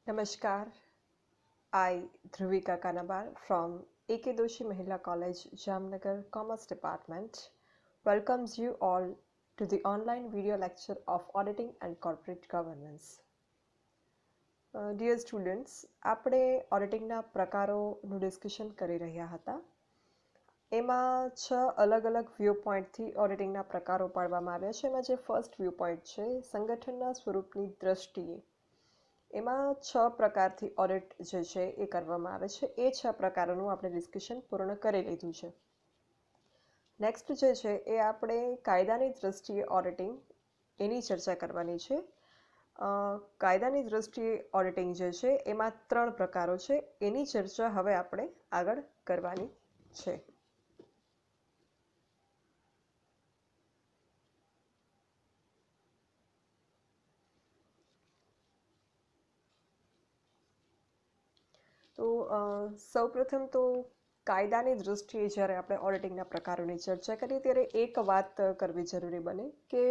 Namaskar, I Dhruvika Kanabar from A.K. Doshi Mahila College, Jamnagar Commerce Department welcomes you all to the online video lecture of Auditing and Corporate Governance. Dear students, આપણે ઓડિટિંગના પ્રકારોનું discussion કરી રહ્યા હતા. એમાં 6 અલગ અલગ view પોઈન્ટથી ઓડિટિંગના પ્રકારો પાડવામાં આવ્યા છે. એમાં જે ફર્સ્ટ વ્યૂ પોઈન્ટ છે સંગઠનના સ્વરૂપની દ્રષ્ટિએ એમાં 6 પ્રકારથી ઓડિટ જે છે એ કરવામાં આવે છે. એ 6 પ્રકારોનું આપણે ડિસ્કશન પૂર્ણ કરી લીધું છે. નેક્સ્ટ જે છે એ આપણે કાયદાની દ્રષ્ટિએ ઓડિટિંગ એની ચર્ચા કરવાની છે. કાયદાની દ્રષ્ટિએ ઓડિટિંગ જે છે એમાં 3 પ્રકારો છે. એની ચર્ચા હવે આપણે આગળ કરવાની છે. તો સૌપ્રથમ તો કાયદાની દૃષ્ટિએ જ્યારે આપણે ઓડિટિંગના પ્રકારોની ચર્ચા કરીએ ત્યારે એક વાત કરવી જરૂરી બને કે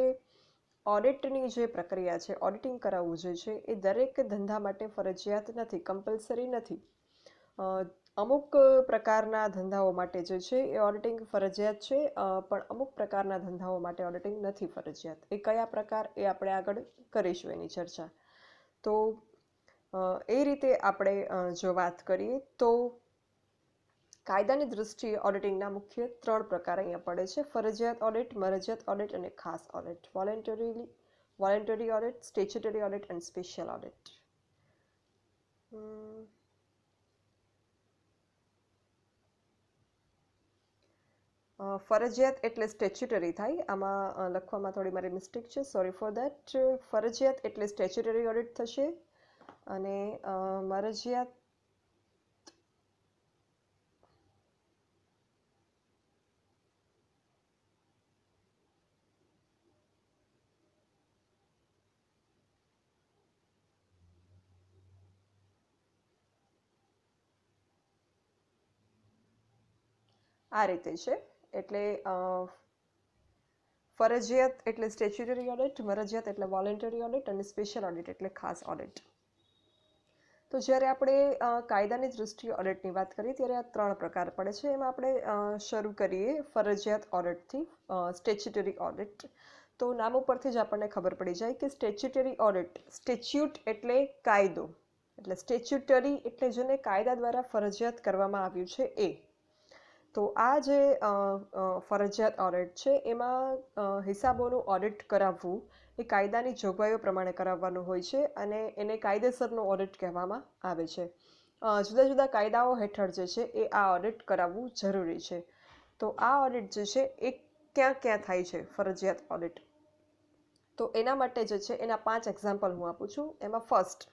ઓડિટની જે પ્રક્રિયા છે, ઓડિટિંગ કરાવવું જે છે એ દરેક ધંધા માટે ફરજિયાત નથી, કમ્પલસરી નથી. અમુક પ્રકારના ધંધાઓ માટે જે છે એ ઓડિટિંગ ફરજિયાત છે, પણ અમુક પ્રકારના ધંધાઓ માટે ઓડિટિંગ નથી ફરજિયાત. એ કયા પ્રકાર એ આપણે આગળ કરીશું એની ચર્ચા. તો એ રીતે આપણે જો વાત કરીએ તો કાયદાની દૃષ્ટિએ ઓડિટિંગના મુખ્ય 3 પ્રકાર અહીંયા પડે છે: ફરજિયાત ઓડિટ, મરજિયાત ઓડિટ અને ખાસ audit. Voluntary audit, statutory audit and special audit. ફરજિયાત એટલે સ્ટેચ્યુટરી થાય. આમાં લખવામાં થોડી મારી મિસ્ટેક છે, સોરી ફોર દેટ. ફરજિયાત એટલે સ્ટેચ્યુટરી ઓડિટ થશે અને મરજિયાત આ રીતે છે. એટલે ફરજિયાત એટલે સ્ટેચ્યુટરી ઓડિટ, મરજિયાત એટલે વોલેન્ટરી ઓડિટ અને સ્પેશિયલ ઓડિટ એટલે ખાસ ઓડિટ. તો જ્યારે આપણે કાયદાની દૃષ્ટિએ ઓડિટની વાત કરીએ ત્યારે આ 3 પ્રકાર પડે છે. એમાં આપણે શરૂ કરીએ ફરજિયાત ઓડિટથી, સ્ટેચ્યુટરી ઓડિટ. તો નામ ઉપરથી જ આપણને ખબર પડી જાય કે સ્ટેચ્યુટરી ઓડિટ, સ્ટેચ્યુટ એટલે કાયદો, એટલે સ્ટેચ્યુટરી એટલે જેને કાયદા દ્વારા ફરજિયાત કરવામાં આવ્યું છે એ. તો આ જે ફરજિયાત ઓડિટ છે એમાં હિસાબોનું ઓડિટ કરાવવું એ કાયદાની જોગવાઈઓ પ્રમાણે કરાવવાનું હોય છે અને એને કાયદેસરનું ઓડિટ કહેવામાં આવે છે. જુદા જુદા કાયદાઓ હેઠળ જે છે એ આ ઓડિટ કરાવવું જરૂરી છે. તો આ ઓડિટ જે છે એ ક્યાં ક્યાં થાય છે ફરજિયાત ઓડિટ? તો એના માટે જે છે એના 5 એક્ઝામ્પલ હું આપું છું. એમાં ફર્સ્ટ,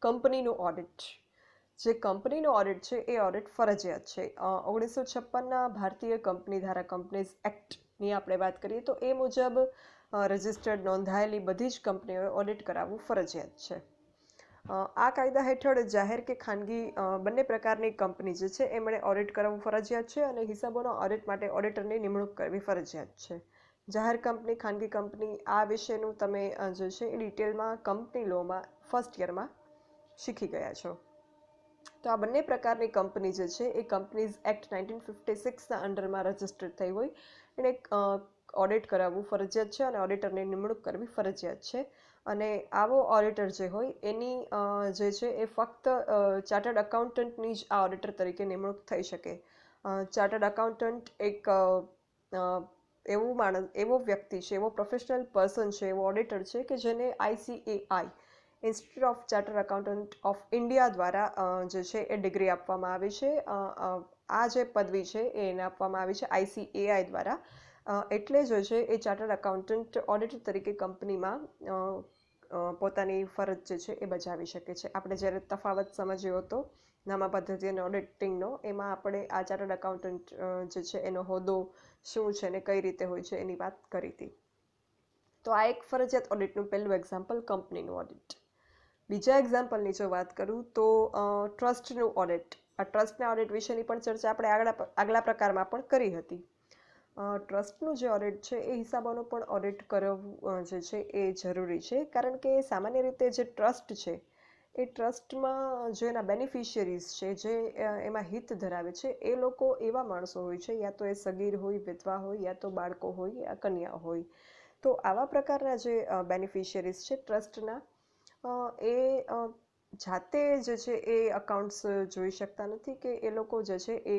કંપનીનું ઓડિટ. જે કંપનીનો ઓડિટ છે એ ઓડિટ ફરજિયાત છે. 1956ના ભારતીય કંપની ધારા, કંપનીઝ એક્ટની આપણે વાત કરીએ તો એ મુજબ રજિસ્ટર્ડ, નોંધાયેલી બધી જ કંપનીઓએ ઓડિટ કરાવવું ફરજિયાત છે. આ કાયદા હેઠળ જાહેર કે ખાનગી બંને પ્રકારની કંપની જે છે એમણે ઓડિટ કરાવવું ફરજિયાત છે અને હિસાબોના ઓડિટ માટે ઓડિટરની નિમણૂક કરવી ફરજિયાત છે. જાહેર કંપની, ખાનગી કંપની, આ વિશેનું તમે જે છે એ ડિટેલમાં કંપની લોમાં ફર્સ્ટ યરમાં શીખી ગયા છો. તો આ બંને પ્રકારની કંપની જે છે એ કંપનીઝ એક્ટ 1956ના અંડરમાં રજિસ્ટર્ડ થઈ હોય એને ઓડિટ કરાવવું ફરજિયાત છે અને ઓડિટરની નિમણૂક કરવી ફરજિયાત છે. અને આવો ઓડિટર જે હોય એની જે છે એ ફક્ત ચાર્ટર્ડ એકાઉન્ટન્ટની જ આ ઓડિટર તરીકે નિમણૂક થઈ શકે. ચાર્ટર્ડ એકાઉન્ટન્ટ એક એવો વ્યક્તિ છે, એવો પ્રોફેશનલ પર્સન છે, એવો ઓડિટર છે કે જેને ICAI, institute of chartered accountant of India દ્વારા જે છે એ ડિગ્રી આપવામાં આવી છે. આ જે પદવી છે એ એને આપવામાં આવી છે ICAI દ્વારા. એટલે જે છે એ ચાર્ટર્ડ એકાઉન્ટન્ટ ઓડિટર તરીકે કંપનીમાં પોતાની ફરજ જે છે એ બજાવી શકે છે. આપણે જ્યારે તફાવત સમજ્યો હતો નામા પદ્ધતિ અને ઓડિટિંગનો, એમાં આપણે આ ચાર્ટર્ડ એકાઉન્ટન્ટ જે છે એનો હોદ્દો શું છે ને કઈ રીતે હોય છે એની વાત કરી હતી. તો આ એક ફરજિયાત ઓડિટનું પહેલું એક્ઝામ્પલ, કંપનીનું ઓડિટ. બીજા એક્ઝામ્પલની જો વાત કરું તો ટ્રસ્ટનું ઓડિટ. આ ટ્રસ્ટના ઓડિટ વિશેની પણ ચર્ચા આપણે આગલા પ્રકારમાં પણ કરી હતી. ટ્રસ્ટનું જે ઓડિટ છે એ હિસાબોનું પણ ઓડિટ કરવું જે છે એ જરૂરી છે, કારણ કે સામાન્ય રીતે જે ટ્રસ્ટ છે એ ટ્રસ્ટમાં જે એના બેનિફિશિયરીઝ છે, જે એમાં હિત ધરાવે છે, એ લોકો એવા માણસો હોય છે, યા તો એ સગીર હોય, વિધવા હોય, યા તો બાળકો હોય, યા કન્યા હોય. તો આવા પ્રકારના જે બેનિફિશિયરીઝ છે ટ્રસ્ટના, એ જાતે જે છે એ અકાઉન્ટ્સ જોઈ શકતા નથી, કે એ લોકો જે છે એ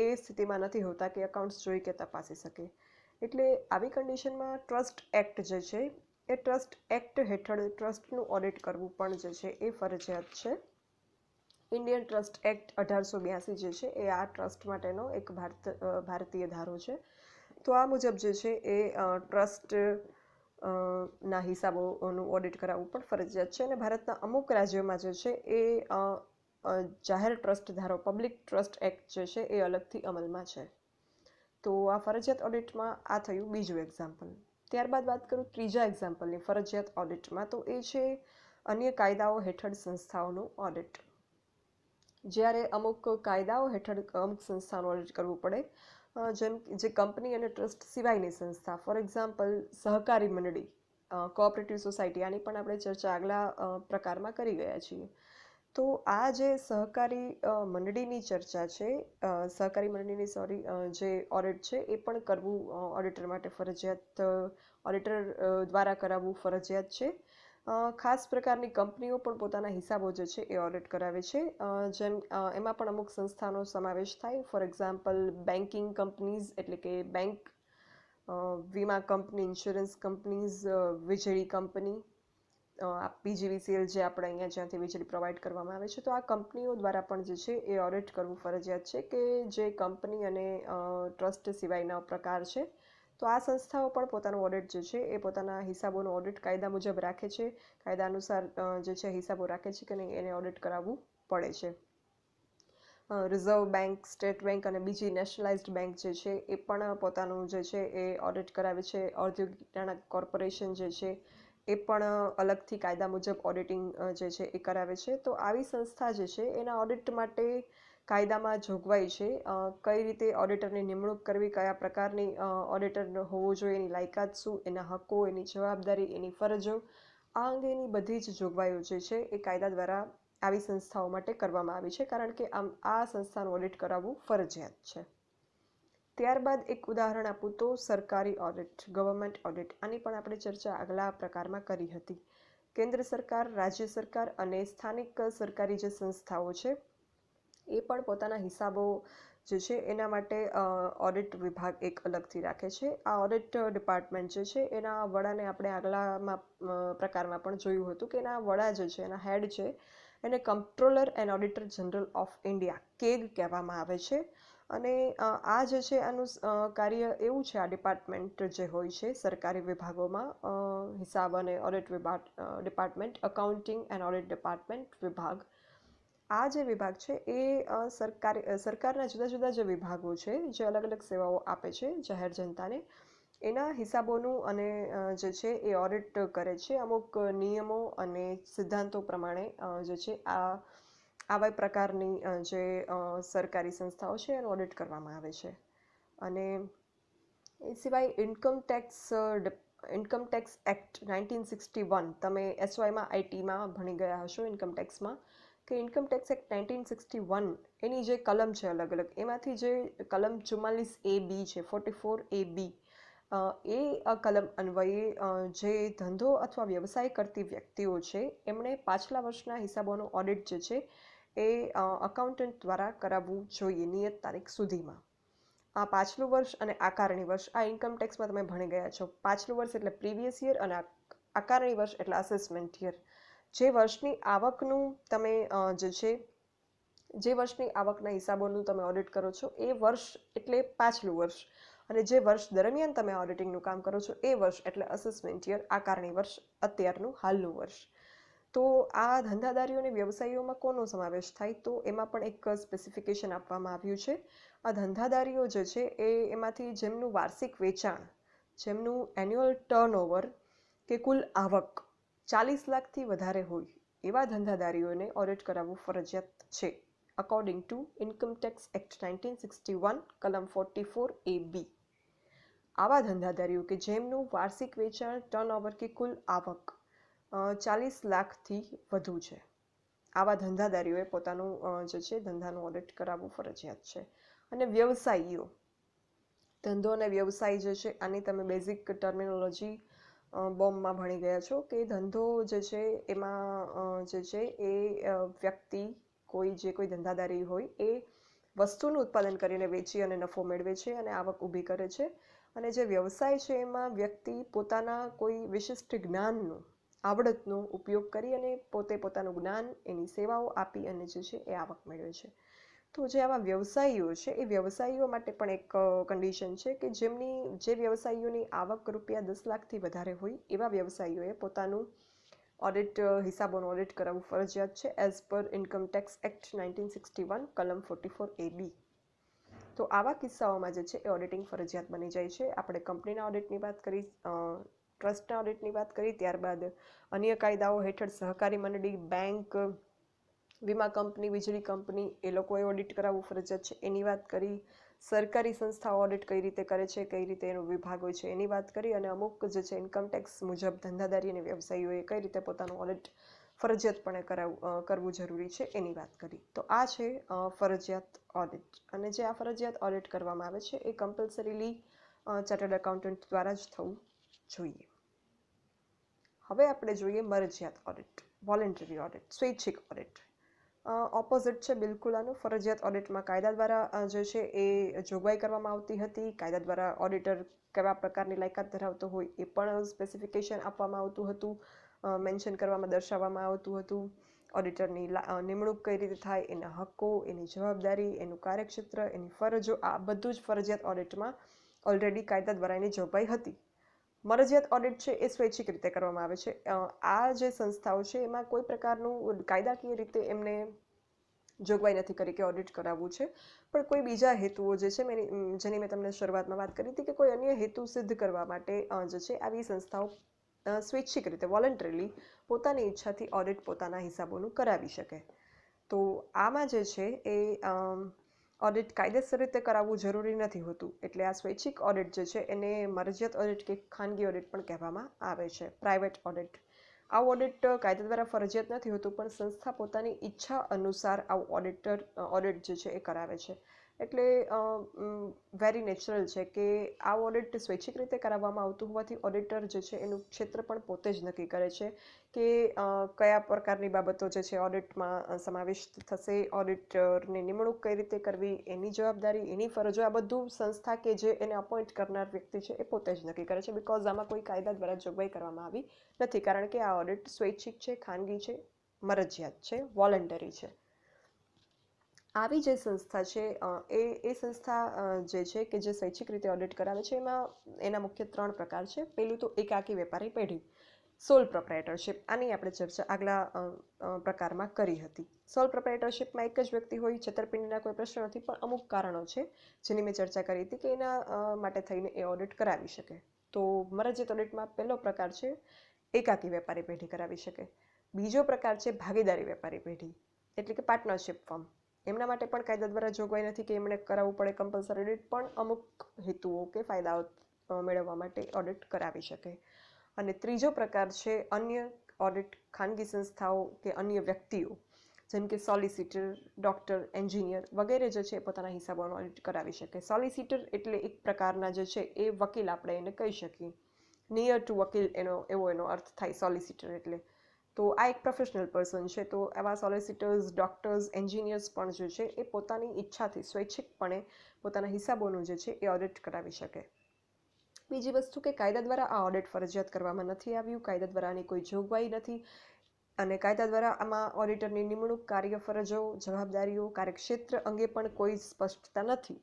એ સ્થિતિમાં નથી હોતા કે અકાઉન્ટ્સ જોઈ કે તપાસી શકે. એટલે આવી કન્ડિશનમાં ટ્રસ્ટ એક્ટ જે છે એ ટ્રસ્ટ એક્ટ હેઠળ ટ્રસ્ટનું ઓડિટ કરવું પણ જે છે એ ફરજિયાત છે. ઇન્ડિયન ટ્રસ્ટ એક્ટ 1882 જે છે એ આ ટ્રસ્ટ માટેનો એક ભારતીય ધારો છે. તો આ મુજબ જે છે એ ટ્રસ્ટ ના હિસાબોનું ઓડિટ કરાવવું પણ ફરજિયાત છે. અને ભારતના અમુક રાજ્યોમાં જે છે એ જાહેર ટ્રસ્ટ ધારો પબ્લિક ટ્રસ્ટ એક્ટ જે છે એ અલગથી અમલમાં છે. તો આ ફરજિયાત ઓડિટમાં આ થયું બીજું એક્ઝામ્પલ. ત્યારબાદ વાત કરું ત્રીજા એક્ઝામ્પલની ફરજિયાત ઓડિટમાં, તો એ છે અન્ય કાયદાઓ હેઠળ સંસ્થાઓનું ઓડિટ. જ્યારે અમુક કાયદાઓ હેઠળ અમુક સંસ્થાનું ઓડિટ કરવું પડે, જેમ જે કંપની અને ટ્રસ્ટ સિવાયની સંસ્થા, ફોર એક્ઝામ્પલ સહકારી મંડળી, કોઓપરેટિવ સોસાયટી, આની પણ આપણે ચર્ચા આગલા પ્રકારમાં કરી ગયા છીએ. તો આ જે સહકારી મંડળીની ચર્ચા છે, સહકારી મંડળીની જે ઓડિટ છે એ પણ કરવું ઓડિટર માટે ફરજિયાત, ઓડિટર દ્વારા કરાવવું ફરજિયાત છે. ખાસ પ્રકારની કંપનીઓ પણ પોતાના હિસાબો જે છે એ ઓડિટ કરાવે છે. જેમ એમાં પણ અમુક સંસ્થાનો સમાવેશ થાય. ફોર એક્ઝામ્પલ બેન્કિંગ કંપનીઝ, એટલે કે બેંક, વીમા કંપની, ઇન્સ્યોરન્સ કંપનીઝ, વીજળી કંપની, PGVCL જે આપણે અહીંયા જ્યાંથી વીજળી પ્રોવાઈડ કરવામાં આવે છે. તો આ કંપનીઓ દ્વારા પણ જે છે એ ઓડિટ કરવું ફરજિયાત છે, કે જે કંપની અને ટ્રસ્ટ સિવાયના પ્રકાર છે. તો આ સંસ્થાઓ પણ પોતાનું ઓડિટ જે છે એ પોતાના હિસાબોનું ઓડિટ કાયદા મુજબ રાખે છે. કાયદા અનુસાર જે છે હિસાબો રાખે છે કે નહીં, એને ઓડિટ કરાવવું પડે છે. રિઝર્વ બેંક, સ્ટેટ બેંક અને બીજી નેશનલાઇઝ્ડ બેંક જે છે એ પણ પોતાનું જે છે એ ઓડિટ કરાવે છે. ઔદ્યોગિક નાણાં કોર્પોરેશન જે છે એ પણ અલગથી કાયદા મુજબ ઓડિટિંગ જે છે એ કરાવે છે. તો આવી સંસ્થા જે છે એના ઓડિટ માટે કાયદામાં જોગવાઈ છે. કઈ રીતે ઓડિટરની નિમણૂક કરવી, કયા પ્રકારની ઓડિટર હોવો જોઈએ, એની લાયકાત શું, એના હક્કો, એની જવાબદારી, એની ફરજો, આ અંગેની બધી જ જોગવાઈઓ જે છે એ કાયદા દ્વારા આવી સંસ્થાઓ માટે કરવામાં આવી છે, કારણ કે આ સંસ્થાનું ઓડિટ કરાવવું ફરજિયાત છે. ત્યારબાદ એક ઉદાહરણ આપું તો સરકારી ઓડિટ, ગવર્મેન્ટ ઓડિટ. આની પણ આપણે ચર્ચા આગલા પ્રકારમાં કરી હતી. કેન્દ્ર સરકાર, રાજ્ય સરકાર અને સ્થાનિક સરકારી જે સંસ્થાઓ છે એ પણ પોતાના હિસાબો જે છે એના માટે ઓડિટ વિભાગ એક અલગથી રાખે છે. આ ઓડિટ ડિપાર્ટમેન્ટ જે છે એના વડાને આપણે આગલામાં પ્રકારમાં પણ જોયું હતું, કે એના વડા જે છે, એના હેડ છે, એને comptroller and auditor general of India, CAG કહેવામાં આવે છે. અને આ જે છે આનું કાર્ય એવું છે, આ ડિપાર્ટમેન્ટ જે હોય છે સરકારી વિભાગોમાં, હિસાબ અને audit department, accounting and audit department વિભાગ. આ જે વિભાગ છે એ સરકારના જુદા જુદા જે વિભાગો છે, જે અલગ અલગ સેવાઓ આપે છે જાહેર જનતાને, એના હિસાબોનું અને જે છે એ ઓડિટ કરે છે. અમુક નિયમો અને સિદ્ધાંતો પ્રમાણે જે છે આવા પ્રકારની જે સરકારી સંસ્થાઓ છે એનું ઓડિટ કરવામાં આવે છે. અને એ સિવાય ઇન્કમ ટેક્સ એક્ટ 1961, તમે SYમાં IT માં ભણી ગયા હશો ઇન્કમટેક્સમાં, કે ઇન્કમ ટેક્સ એક્ટ 1961 એની જે કલમ છે અલગ અલગ, એમાંથી જે કલમ 44AB છે, 44AB, એ કલમ અન્વયે જે ધંધો અથવા વ્યવસાય કરતી વ્યક્તિઓ છે એમણે પાછલા વર્ષના હિસાબોનું ઓડિટ જે છે એ અકાઉન્ટન્ટ દ્વારા કરાવવું જોઈએ નિયત તારીખ સુધીમાં. આ પાછલું વર્ષ અને આકારણી વર્ષ, આ ઇન્કમ ટેક્સમાં તમે ભણી ગયા છો. પાછલું વર્ષ એટલે પ્રીવિયસ યર અને આકારણી વર્ષ એટલે અસેસમેન્ટ યર. જે વર્ષની આવકનું તમે જે વર્ષની આવકના હિસાબોનું તમે ઓડિટ કરો છો એ વર્ષ એટલે પાછલું વર્ષ, અને જે વર્ષ દરમિયાન તમે ઓડિટિંગનું કામ કરો છો એ વર્ષ એટલે અસેસમેન્ટ યર, આકારણી વર્ષ, અત્યારનું હાલનું વર્ષ. તો આ ધંધાદારીઓ અને વ્યવસાયીઓમાં કોનો સમાવેશ થાય, તો એમાં પણ એક સ્પેસિફિકેશન આપવામાં આવ્યું છે. આ ધંધાદારીઓ જે છે એમાંથી જેમનું વાર્ષિક વેચાણ, જેમનું એન્યુઅલ ટર્નઓવર કે કુલ આવક 40 લાખથી વધારે હોય, એવા ધંધાદારીઓને ઓડિટ કરાવવું ફરજિયાત છે, according to income tax act 1961 કલમ 44AB. આવા ધંધાદારીઓ કે જેમનું વાર્ષિક વેચાણ, ટર્નઓવર કે કુલ આવક 40 લાખથી વધુ છે. આવા ધંધાદારીઓએ પોતાનું જે છે ધંધાનું ઓડિટ કરાવવું ફરજિયાત છે. અને વ્યવસાયીઓ, ધંધો અને વ્યવસાય જે છે આની તમે બેઝિક ટર્મિનોલોજી બોમ્બમાં ભણી ગયા છો કે ધંધો જે છે એમાં જે છે એ વ્યક્તિ કોઈ ધંધાદારી હોય એ વસ્તુનું ઉત્પાદન કરીને વેચી અને નફો મેળવે છે અને આવક ઊભી કરે છે. અને જે વ્યવસાય છે એમાં વ્યક્તિ પોતાના કોઈ વિશિષ્ટ જ્ઞાનનું, આવડતનો ઉપયોગ કરી અને પોતાનું જ્ઞાન, એની સેવાઓ આપી અને જે છે એ આવક મેળવે છે. તો જે આવા વ્યવસાયીઓ છે એ વ્યવસાયીઓ માટે પણ એક કન્ડિશન છે કે જે વ્યવસાયીઓની આવક ₹10 લાખથી વધારે હોય એવા વ્યવસાયીઓએ પોતાનું હિસાબોનું ઓડિટ કરાવવું ફરજિયાત છે as per income tax act 1961 કલમ 44A(b). તો આવા કિસ્સાઓમાં જે છે એ ઓડિટિંગ ફરજિયાત બની જાય છે. આપણે કંપનીના ઓડિટની વાત કરી, ટ્રસ્ટના ઓડિટની વાત કરી, ત્યારબાદ અન્ય કાયદાઓ હેઠળ સહકારી મંડળી, બેંક, વીમા કંપની, વીજળી કંપની એ લોકોએ ઓડિટ કરાવવું ફરજિયાત છે એની વાત કરી. સરકારી સંસ્થાઓ ઓડિટ કઈ રીતે કરે છે, કઈ રીતે એનો વિભાગ હોય છે એની વાત કરી. અને અમુક જે છે ઇન્કમટેક્સ મુજબ ધંધાદારી અને વ્યવસાયીઓએ કઈ રીતે પોતાનું ઓડિટ ફરજિયાતપણે કરવું જરૂરી છે એની વાત કરી. તો આ છે ફરજિયાત ઓડિટ. અને જે આ ફરજિયાત ઓડિટ કરવામાં આવે છે એ કમ્પલસરીલી ચાર્ટર્ડ એકાઉન્ટન્ટ દ્વારા જ થવું જોઈએ. હવે આપણે જોઈએ મરજિયાત ઓડિટ, વોલેન્ટરી ઓડિટ, સ્વૈચ્છિક ઓડિટ. ઓપોઝિટ છે બિલકુલ આનું. ફરજિયાત ઓડિટમાં કાયદા દ્વારા જે છે એ જોગવાઈ કરવામાં આવતી હતી. કાયદા દ્વારા ઓડિટર કેવા પ્રકારની લાયકાત ધરાવતો હોય એ પણ સ્પેસિફિકેશન આપવામાં આવતું હતું, મેન્શન કરવામાં, દર્શાવવામાં આવતું હતું. ઓડિટરની નિમણૂક કઈ રીતે થાય, એના હક્કો, એની જવાબદારી, એનું કાર્યક્ષેત્ર, એની ફરજો, આ બધું જ ફરજિયાત ઓડિટમાં ઓલરેડી કાયદા દ્વારા એની જોગવાઈ હતી. મરજિયાત ઓડિટ છે એ સ્વૈચ્છિક રીતે કરવામાં આવે છે. આ જે સંસ્થાઓ છે એમાં કોઈ પ્રકારનું કાયદાકીય રીતે એમને જોગવાઈ નથી કરી કે ઓડિટ કરાવવું છે, પણ કોઈ બીજા હેતુઓ જે છે જેની મેં તમને શરૂઆતમાં વાત કરી હતી કે કોઈ અન્ય હેતુ સિદ્ધ કરવા માટે જે છે આવી સંસ્થાઓ સ્વૈચ્છિક રીતે, વોલન્ટરીલી, પોતાની ઈચ્છાથી ઓડિટ પોતાના હિસાબોનું કરાવી શકે. તો આમાં જે છે એ ઓડિટ કાયદેસર રીતે કરાવવું જરૂરી નથી હોતું. એટલે આ સ્વૈચ્છિક ઓડિટ જે છે એને મરજિયાત ઓડિટ કે ખાનગી ઓડિટ પણ કહેવામાં આવે છે, પ્રાઇવેટ ઓડિટ. આવું ઓડિટ કાયદા દ્વારા ફરજિયાત નથી હોતું, પણ સંસ્થા પોતાની ઈચ્છા અનુસાર આવું ઓડિટ જે છે એ કરાવે છે. એટલે વેરી નેચરલ છે કે આ ઓડિટ સ્વૈચ્છિક રીતે કરાવવામાં આવતું હોવાથી ઓડિટર જે છે એનું ક્ષેત્ર પણ પોતે જ નક્કી કરે છે કે કયા પ્રકારની બાબતો જે છે ઓડિટમાં સમાવિષ્ટ થશે, ઓડિટરની નિમણૂક કઈ રીતે કરવી, એની જવાબદારી, એની ફરજો, આ બધું સંસ્થા કે જે એને અપોઇન્ટ કરનાર વ્યક્તિ છે એ પોતે જ નક્કી કરે છે. બિકોઝ આમાં કોઈ કાયદા દ્વારા જોગવાઈ કરવામાં આવી નથી, કારણ કે આ ઓડિટ સ્વૈચ્છિક છે, ખાનગી છે, મરજિયાત છે, વોલન્ટરી છે. આવી જે સંસ્થા છે એ સંસ્થા જે છે કે જે સ્વૈચ્છિક રીતે ઓડિટ કરાવે છે એમાં એના મુખ્ય 3 પ્રકાર છે. પહેલું તો એકાકી વેપારી પેઢી, સોલ પ્રોપ્રાઇટરશિપ. આની આપણે ચર્ચા આગલા પ્રકારમાં કરી હતી. સોલ પ્રોપ્રાઇટરશિપમાં એક જ વ્યક્તિ હોય, છેતરપિંડીના કોઈ પ્રશ્ન નથી, પણ અમુક કારણો છે જેની મેં ચર્ચા કરી હતી કે એના માટે થઈને એ ઓડિટ કરાવી શકે. તો મરજિયાત ઓડિટમાં પહેલો પ્રકાર છે એકાકી વેપારી પેઢી કરાવી શકે. બીજો પ્રકાર છે ભાગીદારી વેપારી પેઢી, એટલે કે પાર્ટનરશિપ ફર્મ. એમના માટે પણ કાયદા દ્વારા જોગવાઈ નથી કે એમણે કરાવવું પડે કમ્પલસરી ઓડિટ, પણ અમુક હેતુઓ કે ફાયદાઓ મેળવવા માટે ઓડિટ કરાવી શકે. અને ત્રીજો પ્રકાર છે અન્ય ઓડિટ, ખાનગી સંસ્થાઓ કે અન્ય વ્યક્તિઓ, જેમ કે સોલિસિટર, ડૉક્ટર, એન્જિનિયર વગેરે જે છે પોતાના હિસાબોનું ઓડિટ કરાવી શકે. સોલિસિટર એટલે એક પ્રકારના જે છે એ વકીલ આપણે એને કહી શકીએ. નિયર ટુ વકીલ એવો એનો અર્થ થાય સોલિસિટર એટલે. તો આ એક પ્રોફેશનલ પર્સન છે. તો આવા સોલિસિટર્સ, ડૉક્ટર્સ, એન્જિનિયર્સ પણ જે છે એ પોતાની ઈચ્છાથી સ્વૈચ્છિકપણે પોતાના હિસાબોનું જે છે એ ઓડિટ કરાવી શકે. બીજી વસ્તુ કે કાયદા દ્વારા આ ઓડિટ ફરજિયાત કરવામાં નથી આવ્યું, કાયદા દ્વારા આની કોઈ જોગવાઈ નથી, અને કાયદા દ્વારા આમાં ઓડિટરની નિમણૂક, કાર્ય, ફરજો, જવાબદારીઓ, કાર્યક્ષેત્ર અંગે પણ કોઈ સ્પષ્ટતા નથી.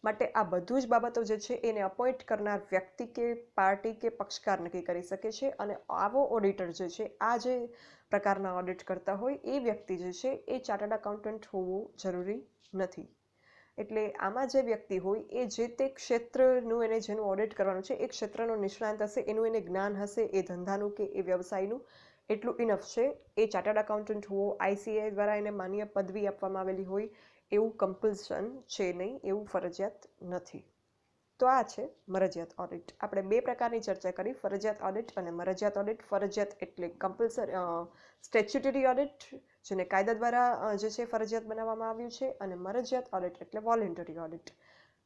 માટે આ બધું જ બાબતો જે છે એને અપોઇન્ટ કરનાર વ્યક્તિ કે પાર્ટી કે પક્ષકાર નક્કી કરી શકે છે. અને આવો ઓડિટર જે છે, આ જે પ્રકારના ઓડિટ કરતા હોય એ વ્યક્તિ જે છે એ ચાર્ટર્ડ એકાઉન્ટન્ટ હોવું જરૂરી નથી. એટલે આમાં જે વ્યક્તિ હોય એ જે તે ક્ષેત્રનું એને જેનું ઓડિટ કરવાનું છે એ ક્ષેત્રનો નિષ્ણાંત હશે, એનું એને જ્ઞાન હશે, એ ધંધાનું કે એ વ્યવસાયનું એટલું ઇનફ છે. એ ચાર્ટર્ડ એકાઉન્ટન્ટ હોવો, ICAI દ્વારા એને માન્ય પદવી આપવામાં આવેલી હોય એવું કમ્પલ્શન છે નહીં, એવું ફરજિયાત નથી. તો આ છે મરજિયાત ઓડિટ. આપણે બે પ્રકારની ચર્ચા કરી, ફરજિયાત ઓડિટ અને મરજિયાત ઓડિટ. ફરજિયાત એટલે કમ્પલસરી સ્ટેચ્યુટરી ઓડિટ, જેને કાયદા દ્વારા જે છે ફરજિયાત બનાવવામાં આવ્યું છે, અને મરજિયાત ઓડિટ એટલે વોલેન્ટરી ઓડિટ.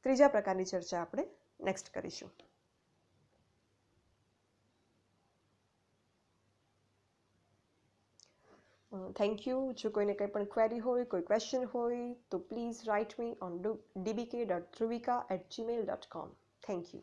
ત્રીજા પ્રકારની ચર્ચા આપણે નેક્સ્ટ કરીશું. Thank you. જો કોઈને કંઈ પણ ક્વેરી હોય, કોઈ ક્વેશ્ચન હોય, તો please write me on dbk.dhruvika@gmail.com. Thank you.